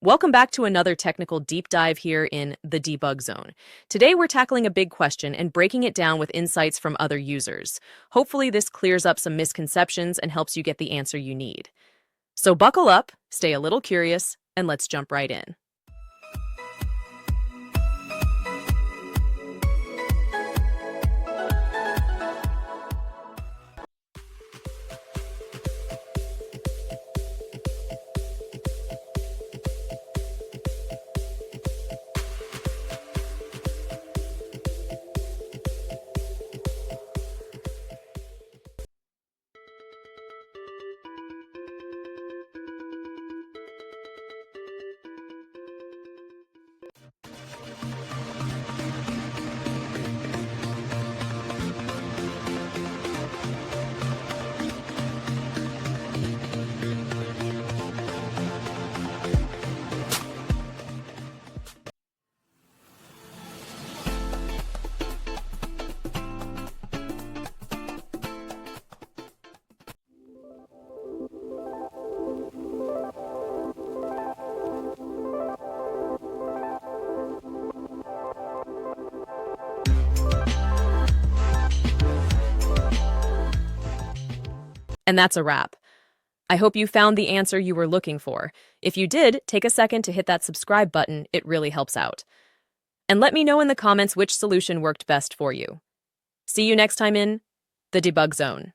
Welcome back to another technical deep dive here in the debug zone. Today we're tackling a big question and breaking it down with insights from other users. Hopefully this clears up some misconceptions and helps you get the answer you need. So buckle up, stay a little curious, and let's jump right in. And that's a wrap. I hope you found the answer you were looking for. If you did, take a second to hit that subscribe button. It really helps out. And let me know in the comments which solution worked best for you. See you next time in the debug zone.